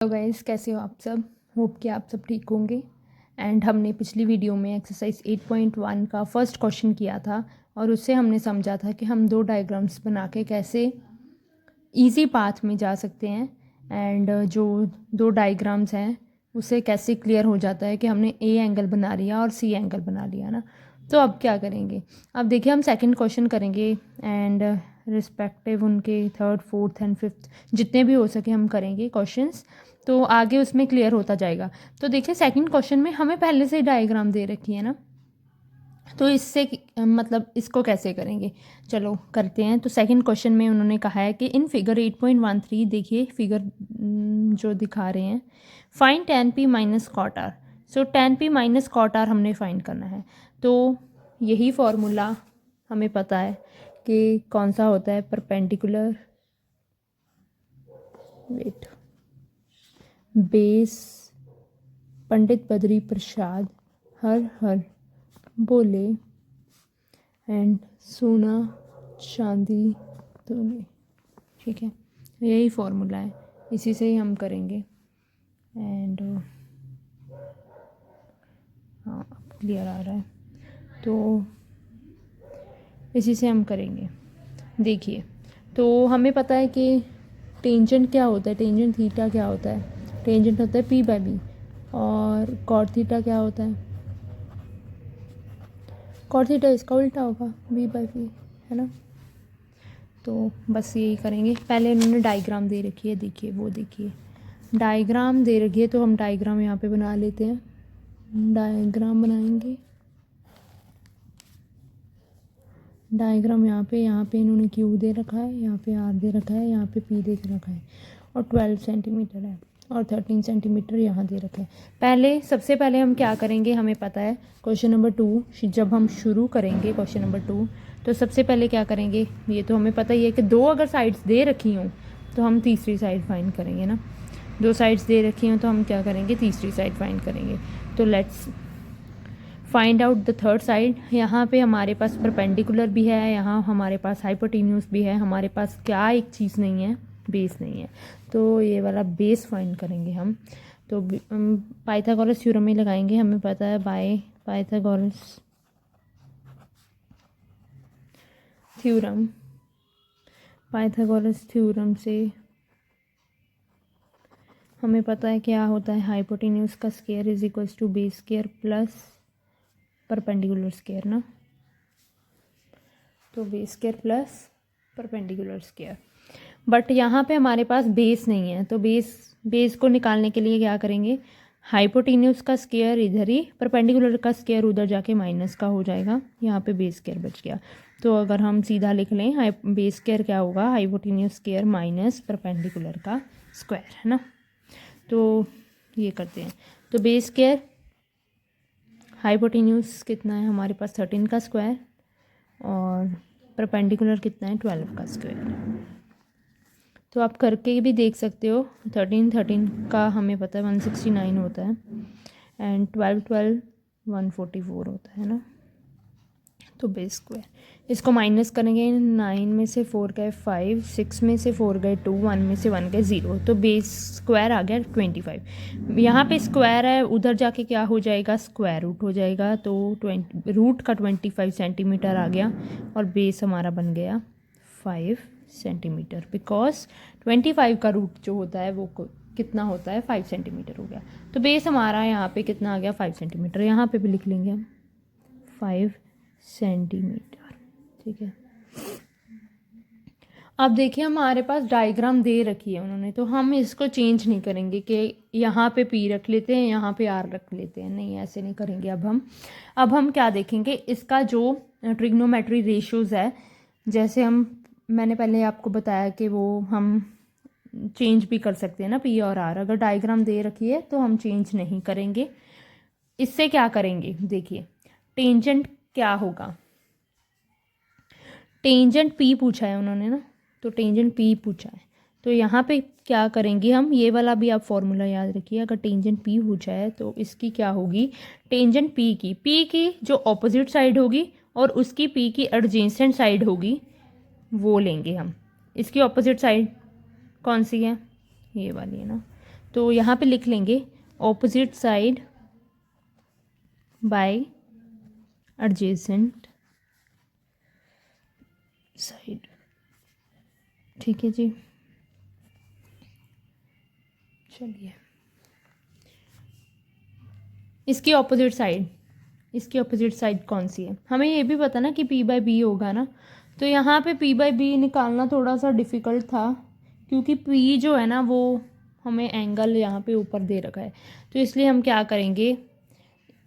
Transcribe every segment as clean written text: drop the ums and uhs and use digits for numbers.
Hello guys, कैसे हो आप सब। होप कि आप सब ठीक होंगे। एंड हमने पिछली वीडियो में एक्सरसाइज 8.1 का फर्स्ट क्वेश्चन किया था और उससे हमने समझा था कि हम दो डायग्राम्स बना के कैसे इजी पाथ में जा सकते हैं। एंड जो दो डायग्राम्स हैं उससे कैसे क्लियर हो जाता है कि हमने ए एंगल बना लिया और सी एंगल बना लिया ना। तो अब क्या करेंगे, अब देखिए हम सेकंड क्वेश्चन करेंगे एंड रिस्पेक्टिव उनके थर्ड फोर्थ एंड फिफ्थ जितने भी हो सके हम करेंगे क्वेश्चंस, तो आगे उसमें क्लियर होता जाएगा। तो देखिए सेकंड क्वेश्चन में हमें पहले से ही डायग्राम दे रखी है ना, तो इससे मतलब इसको कैसे करेंगे, चलो करते हैं। तो सेकंड क्वेश्चन में उन्होंने कहा है कि इन फिगर 8.13 देखिए फिगर जो दिखा रहे हैं, find tan p minus cot r. So tan p minus cot r हमने फाइंड करना है। तो यही फॉर्मूला हमें पता है कि कौन सा होता है, perpendicular wait base Pandit Badri Prasad हर हर बोले एंड सोना चांदी तोले। ठीक है, यही फॉर्मूला है, इसी से ही हम करेंगे। एंड हाँ अब क्लियर आ रहा है, तो इसी से हम करेंगे। देखिए तो हमें पता है कि टेंजेंट क्या होता है, टेंजेंट थीटा क्या होता है, टेंजेंट होता है p बाई बी, और कॉट थीटा क्या होता है, कॉट थीटा इसका उल्टा होगा b बाई पी, है ना। तो बस यही करेंगे। पहले इन्होंने डायग्राम दे रखी है, देखिए वो देखिए डायग्राम दे रखी है, तो हम डायग्राम यहाँ पे बना लेते हैं। डायग्राम बनाएंगे, डायग्राम यहाँ पे इन्होंने क्यू दे रखा है, यहाँ पे आर दे रखा है, यहाँ पे पी दे रखा है, और 12 सेंटीमीटर है और 13 सेंटीमीटर यहाँ दे रखा है। सबसे पहले हम क्या करेंगे, हमें पता है क्वेश्चन नंबर 2 जब हम शुरू करेंगे क्वेश्चन नंबर 2, तो सबसे पहले क्या करेंगे, ये तो हमें पता ही है कि दो अगर साइड्स दे रखी हों तो हम तीसरी साइड फाइंड करेंगे ना। दो साइड्स दे रखी हों तो हम क्या करेंगे, तीसरी साइड फाइंड करेंगे। तो let's find out the third side. यहाँ पे हमारे पास परपेंडिकुलर भी है, यहाँ हमारे पास हाइपोटेन्यूस भी है, हमारे पास क्या एक चीज़ नहीं है, बेस नहीं है। तो ये वाला बेस फाइंड करेंगे हम। तो पाइथागोरस थ्योरम में लगाएंगे, हमें पता है बाय पाइथागोरस थ्योरम से हमें पता है क्या होता है, हाइपोटेन्यूस का square is equals to base square plus perpendicular square ना। तो base square plus perpendicular square, but यहाँ पे हमारे पास बेस नहीं है, तो बेस को निकालने के लिए क्या करेंगे, हाइपोटेन्यूस का स्क्वायर इधर ही, परपेंडिकुलर का स्क्वायर उधर जाके माइनस का हो जाएगा, यहाँ पे बेस स्क्वायर बच गया। तो अगर हम सीधा लिख लें, बेस स्क्वायर क्या होगा, हाइपोटेन्यूस स्क्वायर माइनस परपेंडिकुलर का स्क्वायर, है ना। तो ये करते हैं, तो बेस स्क्वायर हाइपोटेन्यूस कितना है हमारे पास 13 का स्क्वायर, और परपेंडिकुलर कितना है 12 का स्क्वायर। तो आप करके भी देख सकते हो, 13 का हमें पता है 169 होता है, एंड 12 144 होता है ना। तो बेस स्क्वायर, इसको माइनस करेंगे, 9 में से 4 गए 5, 6 में से 4 गए 2, 1 में से 1 गए 0, तो बेस स्क्वायर आ गया 25। यहाँ पे स्क्वायर है, उधर जाके क्या हो जाएगा, स्क्वायर रूट हो जाएगा, तो रूट का 25 सेंटीमीटर आ गया, और बेस हमारा बन गया 5 सेंटीमीटर, बिकॉज 25 का रूट जो होता है वो कितना होता है, 5 सेंटीमीटर हो गया। तो बेस हमारा यहाँ पे कितना आ गया, 5 सेंटीमीटर, यहाँ पे भी लिख लेंगे हम 5 सेंटीमीटर। ठीक है, अब देखिए हमारे पास डायग्राम दे रखी है उन्होंने, तो हम इसको चेंज नहीं करेंगे कि यहाँ पे पी रख लेते हैं, यहाँ पे आर रख लेते हैं, नहीं ऐसे नहीं करेंगे। अब हम क्या देखेंगे, इसका जो ट्रिग्नोमेट्री रेशियोज है, जैसे मैंने पहले आपको बताया कि वो हम चेंज भी कर सकते हैं ना, पी और आर। अगर डायग्राम दे रखी है तो हम चेंज नहीं करेंगे। इससे क्या करेंगे, देखिए टेंजेंट क्या होगा, टेंजेंट पी पूछा है उन्होंने ना, तो टेंजेंट पी पूछा है, तो यहाँ पे क्या करेंगे हम, ये वाला भी आप फॉर्मूला याद रखिए। अगर टेंजेंट पी पूछा है तो इसकी क्या होगी, टेंजेंट पी की जो ऑपोजिट साइड होगी और उसकी पी की एडजेसेंट साइड होगी वो लेंगे हम। इसकी ऑपोजिट साइड कौन सी है, ये वाली है ना, तो यहाँ पे लिख लेंगे opposite side by adjacent side. ठीक है जी, चलिए इसकी ऑपोजिट साइड कौन सी है? हमें ये भी पता ना कि P बाई बी होगा ना, तो यहाँ पे P बाई बी निकालना थोड़ा सा डिफ़िकल्ट था, क्योंकि P जो है ना वो हमें एंगल यहाँ पे ऊपर दे रखा है। तो इसलिए हम क्या करेंगे,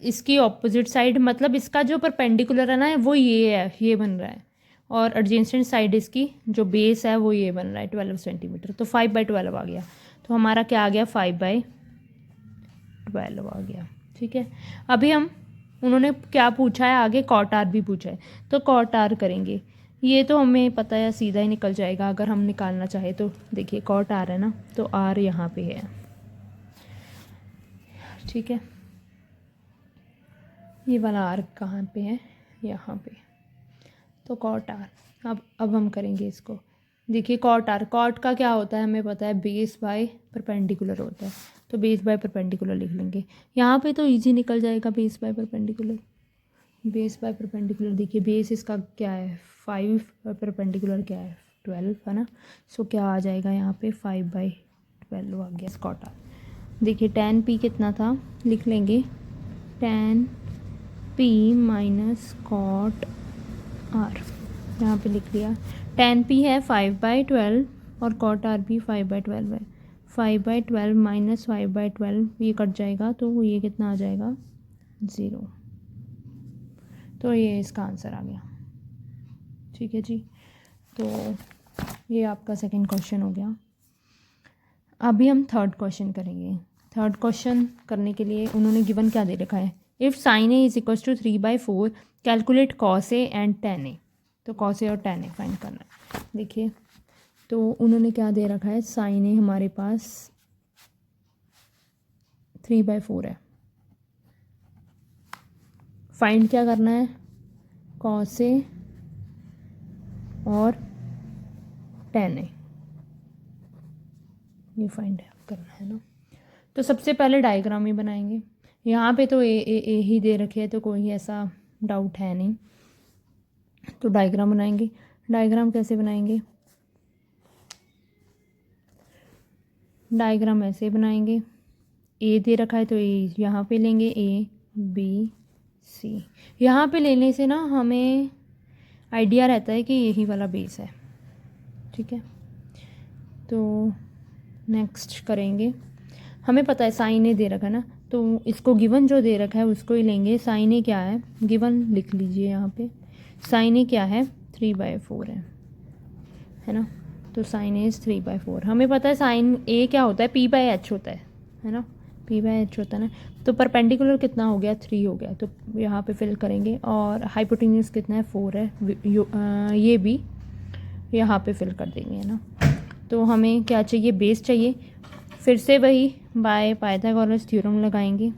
इसकी ऑपोजिट साइड मतलब इसका जो परपेंडिकुलर है ना वो ये है, ये बन रहा है, और एडजेसेंट साइड इसकी जो बेस है वो ये बन रहा है 12 सेंटीमीटर। तो 5/12 आ गया। तो हमारा क्या आ गया, 5/12 आ गया। ठीक है, अभी हम उन्होंने क्या पूछा है आगे, कॉट आर भी पूछा है, तो कॉट आर करेंगे। ये तो हमें पता है, सीधा ही निकल जाएगा अगर हम निकालना चाहे तो। देखिए कॉट आर है ना, तो आर यहाँ पे है। ठीक है, ये वाला आर कहाँ पे है, यहाँ पे। तो कॉट आर, अब हम करेंगे इसको। देखिए कॉट आर, कॉट का क्या होता है हमें पता है, बेस बाय परपेंडिकुलर होता है। तो बेस बाय परपेंडिकुलर लिख लेंगे। यहाँ पे तो इजी निकल जाएगा, बेस बाय परपेंडिकुलर। देखिए बेस इसका क्या है 5, परपेंडिकुलर क्या है 12 है ना। सो क्या आ जाएगा यहाँ पे 5/12 आ गया कॉट आर। देखिए tan p कितना था, लिख लेंगे tan p minus cot R, यहाँ पे लिख लिया। tan p है 5/12 और कॉट आर भी 5/12 है। 5/12 माइनस 5/12 ये कट जाएगा, तो ये कितना आ जाएगा 0। तो ये इसका आंसर आ गया। ठीक है जी, तो ये आपका सेकंड क्वेश्चन हो गया। अभी हम थर्ड क्वेश्चन करेंगे। थर्ड क्वेश्चन करने के लिए उन्होंने गिवन क्या दे रखा है, if sine A is equal to 3/4 calculate cos A and tan A. तो कॉस ए और tan ए फाइंड करना है। देखिए तो उन्होंने क्या दे रखा है, साइन ए हमारे पास 3/4 है। फाइंड क्या करना है, कॉस ए और tan ए, ये फाइंड करना है ना। तो सबसे पहले डायग्राम ही बनाएंगे। यहाँ पे तो ए ही दे रखे है, तो कोई ऐसा डाउट है नहीं। तो डायग्राम बनाएंगे। डायग्राम कैसे बनाएंगे, डायग्राम ऐसे बनाएंगे। ए दे रखा है तो ए यहाँ पे लेंगे, ए बी सी। यहाँ पे लेने से ना हमें आइडिया रहता है कि यही वाला बेस है। ठीक है, तो नेक्स्ट करेंगे। हमें पता है साइन ए दे रखा है ना, तो इसको गिवन जो दे रखा है उसको ही लेंगे। साइन ए क्या है, गिवन लिख लीजिए यहाँ पे। साइन ए क्या है 3/4 है ना। तो साइन ए इज़ 3/4। हमें पता है साइन ए क्या होता है, p/h होता है ना, p/h होता है ना। तो परपेंडिकुलर कितना हो गया 3 हो गया, तो यहाँ पे फिल करेंगे। और हाइपोटेन्यूज कितना है 4 है, ये भी यहाँ पे फिल कर देंगे है ना। तो हमें क्या चाहिए, बेस चाहिए। फिर से वही बाय पाइथागोरस थ्योरम लगाएंगे।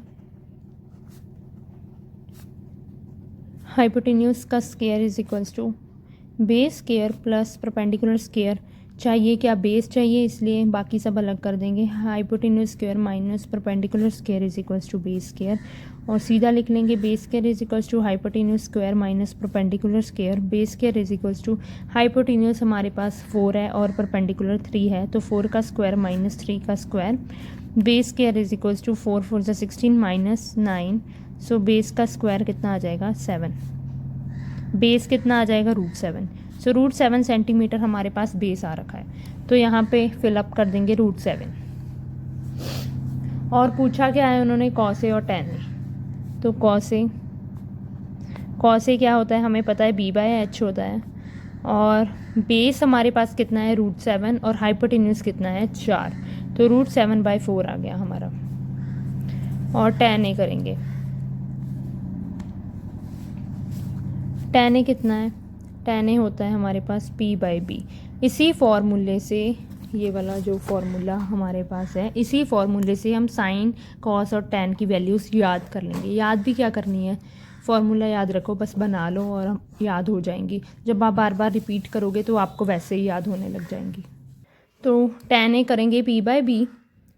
हाइपोटेन्यूज का square is equals to base square plus perpendicular square. चाहिए क्या, बेस चाहिए, इसलिए बाकी सब अलग कर देंगे। Hypotenuse square minus perpendicular square is equals to base square. और सीधा लिख लेंगे base square is equals to hypotenuse square minus perpendicular square. Base square is equals to hypotenuse हमारे पास 4 है और परपेंडिकुलर 3 है, तो 4 का स्क्वायर माइनस 3 का square. Base square is equals to 4 4 जा 16 माइनस 9। सो बेस का स्क्वायर कितना आ जाएगा 7। बेस कितना आ जाएगा √7। सो √7 सेंटीमीटर हमारे पास बेस आ रखा है। तो यहाँ पे फिलअप कर देंगे √7। और पूछा क्या है उन्होंने, कॉस ए और tan ए। तो कॉस ए क्या होता है हमें पता है, b/h होता है। और बेस हमारे पास कितना है √7 और हाइपोटेन्यूज कितना है 4, तो √7/4 आ गया हमारा। और tan ए करेंगे। tan ए कितना है, tan ए होता है हमारे पास p/b। इसी फॉर्मूले से, ये वाला जो फॉर्मूला हमारे पास है, इसी फॉर्मूले से हम साइन कॉस और tan की वैल्यूज़ याद कर लेंगे। याद भी क्या करनी है, फॉर्मूला याद रखो, बस बना लो और हम याद हो जाएंगी। जब आप बार बार रिपीट करोगे तो आपको वैसे ही याद होने लग जाएंगी। तो tan ए करेंगे p/b,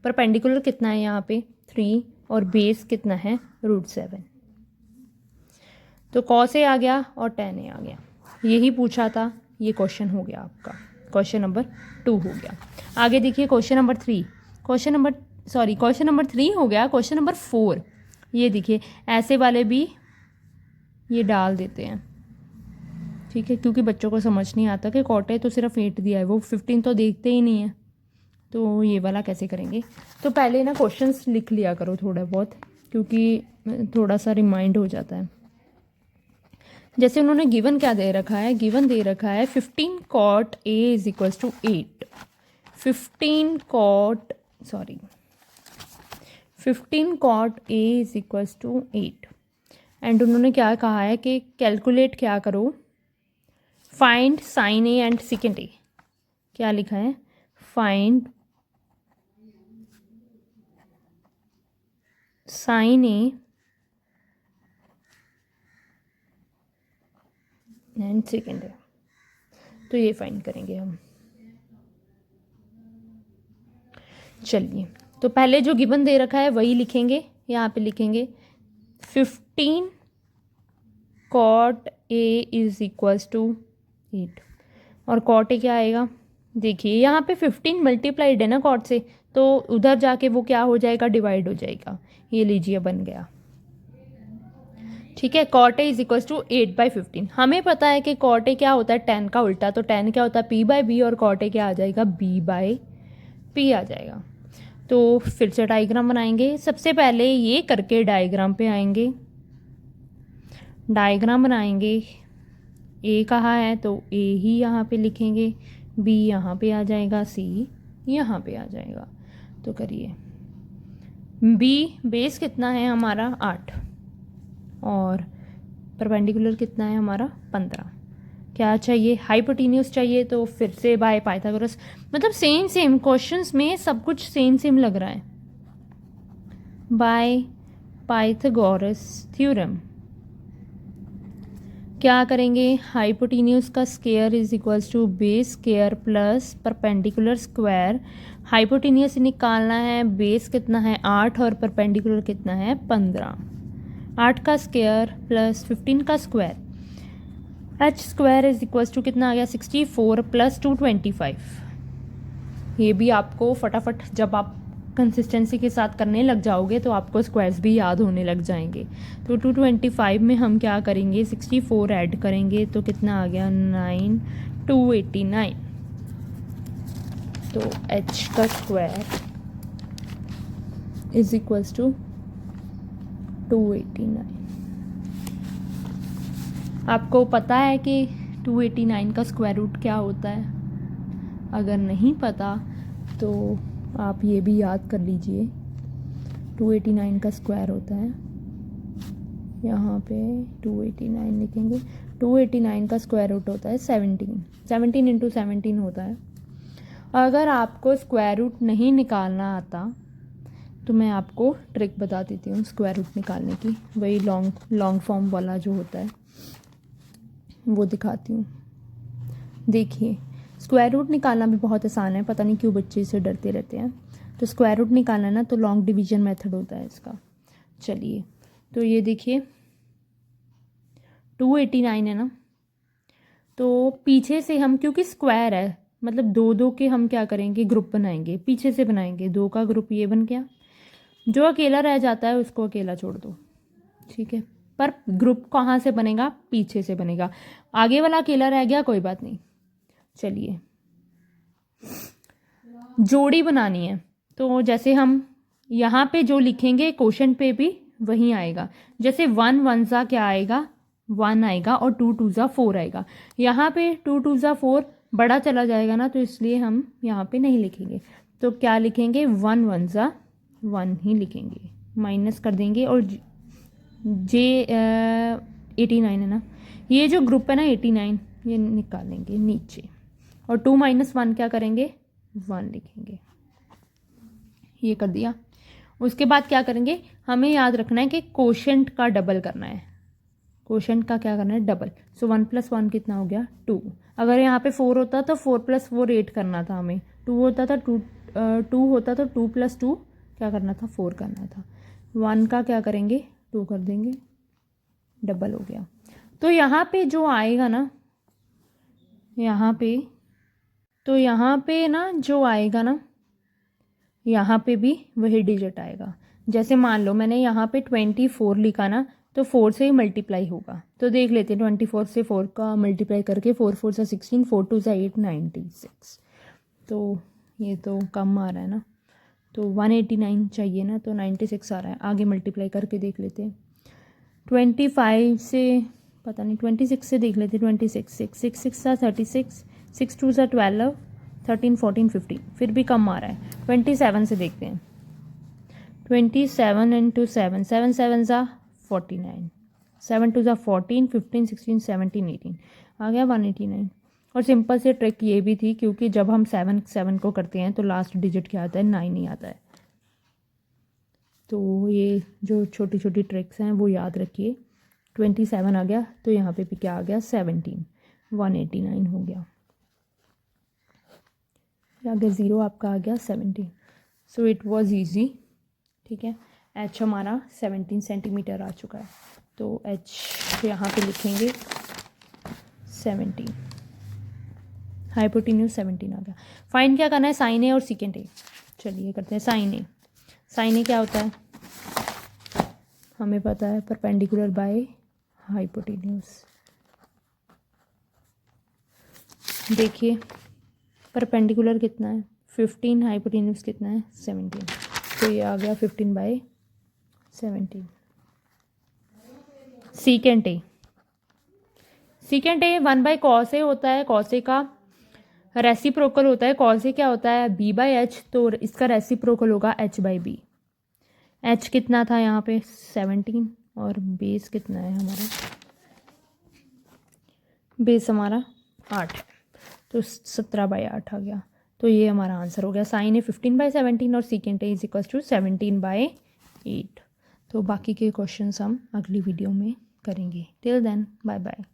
परपेंडिकुलर कितना है यहाँ पे 3 और बेस कितना है √7। तो cos A आ गया और tan A आ गया, यही पूछा था। ये क्वेश्चन हो गया आपका, क्वेश्चन नंबर 2 हो गया। आगे देखिए क्वेश्चन नंबर 3, क्वेश्चन नंबर 3 हो गया। क्वेश्चन नंबर 4, ये देखिए ऐसे वाले भी ये डाल देते हैं, ठीक है, क्योंकि बच्चों को समझ नहीं आता कि cot A तो सिर्फ 8 दिया है, वो 15 तो देखते ही नहीं है, तो ये वाला कैसे करेंगे। तो पहले ना क्वेश्चंस लिख लिया करो थोड़ा बहुत, क्योंकि थोड़ा सा रिमाइंड हो जाता है। जैसे उन्होंने गिवन क्या दे रखा है, गिवन दे रखा है 15 cot A is equals to 8। 15 cot A is equals to 8 and उन्होंने क्या कहा है कि कैलकुलेट क्या करो, find sine A and second A। क्या लिखा है, find sine A and second A। तो ये फाइंड करेंगे हम। चलिए, तो पहले जो गिवन दे रखा है वही लिखेंगे, यहाँ पे लिखेंगे 15 cot A is equals to 8 और cot A क्या आएगा, देखिए यहाँ पे 15 मल्टीप्लाइड है ना cot से, तो उधर जाके वो क्या हो जाएगा, डिवाइड हो जाएगा। ये लीजिए बन गया, ठीक है। cot A is equals to 8/15। हमें पता है कि cot A क्या होता है, tan का उल्टा, तो tan क्या होता है P/B और cot A क्या आ जाएगा, B/P आ जाएगा। तो फिर से डायग्राम बनाएंगे। सबसे पहले ये करके डायग्राम पे आएंगे, डायग्राम बनाएंगे। A कहाँ है तो A ही यहाँ पे लिखेंगे, B यहाँ पे आ जाएगा, C यहाँ पे आ जाएगा। तो करिए, B बेस कितना है हमारा 8 और परपेंडिकुलर कितना है हमारा 15। क्या चाहिए, हाइपोटेन्यूज चाहिए, तो फिर से बाय पाइथागोरस, मतलब सेम क्वेश्चंस में सब कुछ सेम लग रहा है। बाय पाइथागोरस थ्योरम क्या करेंगे, हाइपोटेन्यूज का square is equals to base square plus perpendicular square. Hypotenuse निकालना है, बेस कितना है 8 और परपेंडिकुलर कितना है 15। 8 का स्क्वायर प्लस 15 का square, H square is equals to कितना आ गया 64 प्लस 225। ये भी आपको फटाफट जब आप कंसिस्टेंसी के साथ करने लग जाओगे तो आपको स्क्वायर्स भी याद होने लग जाएंगे। तो 225 में हम क्या करेंगे, 64 ऐड करेंगे तो कितना आ गया 9, 289। तो h का स्क्वायर इज इक्वल्स टू 289। आपको पता है कि 289 का स्क्वायर रूट क्या होता है? अगर नहीं पता तो आप ये भी याद कर लीजिए। 289 का स्क्वायर होता है, यहाँ पे 289 लिखेंगे। 289 का स्क्वायर रूट होता है 17 इंटू 17 होता है। अगर आपको स्क्वायर रूट नहीं निकालना आता तो मैं आपको ट्रिक बता देती हूँ स्क्वायर रूट निकालने की, वही लॉन्ग फॉर्म वाला जो होता है वो दिखाती हूँ। देखिए, स्क्वायर रूट निकालना भी बहुत आसान है, पता नहीं क्यों बच्चे इससे डरते रहते हैं। तो स्क्वायर रूट निकालना ना तो लॉन्ग डिवीजन मेथड होता है इसका। चलिए, तो ये देखिए 289 है ना, तो पीछे से हम, क्योंकि स्क्वायर है मतलब 2 के हम क्या करेंगे, ग्रुप बनाएंगे, पीछे से बनाएंगे। 2 का ग्रुप ये बन गया, जो अकेला रह जाता है उसको अकेला छोड़ दो, ठीक है। पर ग्रुप कहाँ से बनेगा, पीछे से बनेगा। आगे वाला अकेला रह गया, कोई बात नहीं। चलिए, जोड़ी बनानी है तो जैसे हम यहाँ पे जो लिखेंगे क्वेश्चन पे भी वही आएगा। जैसे 1 1 ज़ा क्या आएगा, 1 आएगा और 2 2 ज़ा 4 आएगा। यहाँ पे 2 2 ज़ा 4 बड़ा चला जाएगा ना, तो इसलिए हम यहाँ पे नहीं लिखेंगे। तो क्या लिखेंगे, 1 1 ज़ा 1 ही लिखेंगे, माइनस कर देंगे। और जे 89 है ना, ये जो ग्रुप है ना 89, ये निकालेंगे नीचे। और 2 - 1 क्या करेंगे, 1 लिखेंगे। ये कर दिया। उसके बाद क्या करेंगे, हमें याद रखना है कि कोशेंट का डबल करना है। कोशेंट का क्या करना है, डबल। सो 1 + 1 कितना हो गया 2। अगर यहाँ पे 4 होता तो 4 + 4 8 करना था हमें। 2 होता था 2 2 होता तो 2 + 2 क्या करना था, 4 करना था। 1 का क्या करेंगे, 2 कर देंगे, डबल हो गया। तो यहाँ पे जो आएगा ना, यहाँ पे तो यहाँ पे ना जो आएगा ना, यहाँ पे भी वही डिजिट आएगा। जैसे मान लो मैंने यहाँ पे 24 लिखा ना, तो 4 से ही मल्टीप्लाई होगा। तो देख लेते हैं, 24 से 4 का मल्टीप्लाई करके 4 4 सा 16, 4 2 सा 8, 96। तो ये तो कम आ रहा है ना, तो 189 चाहिए ना, तो 96 आ रहा है। आगे मल्टीप्लाई करके देख लेते हैं। 25 से पता नहीं, 26 से देख लेते हैं। 26 6 6 6 सा 36, 6 2 सा 12, 13 14 15, फिर भी कम आ रहा है। 27 से देखते हैं। 27 इंटू 7, 7 7 सा 49, 7 2 सा 14, 15 16 17 18, आ गया 189। और सिंपल से ट्रिक ये भी थी, क्योंकि जब हम 7 7 को करते हैं तो लास्ट डिजिट क्या आता है, 9 ही आता है। तो ये जो छोटी छोटी ट्रिक्स हैं वो याद रखिए। 27 आ गया, तो यहाँ पे भी क्या आ गया, 17, 189 हो गया। आगे 0 आपका आ गया 17। सो इट वॉज ईजी, ठीक है। एच हमारा 17 सेंटीमीटर आ चुका है, तो एच यहाँ पे लिखेंगे 17, हाइपोटेन्यूज 17 आ गया। फाइंड क्या करना है, साइन ए और सीकेंट ए। चलिए करते हैं साइन ए। साइन ए क्या होता है, हमें पता है, परपेंडिकुलर बाय हाइपोटेन्यूज। देखिए परपेंडिकुलर कितना है, 15, हाइपोटेन्यूज कितना है, 17, तो ये आ गया 15/17। Secant A, secant A 1/cos ए होता है। cos ए का रेसिप्रोकल होता है। cos ए क्या होता है, b/h, तो इसका रेसिप्रोकल होगा h/b। h कितना था यहाँ पे, 17, और बेस कितना है हमारा, बेस हमारा 8, तो 17/8 आ गया। तो ये हमारा आंसर हो गया। साइन ए 15/17 और सीकेंट ए = 17/8। तो बाकी के क्वेश्चंस हम अगली वीडियो में करेंगे। Till then bye bye.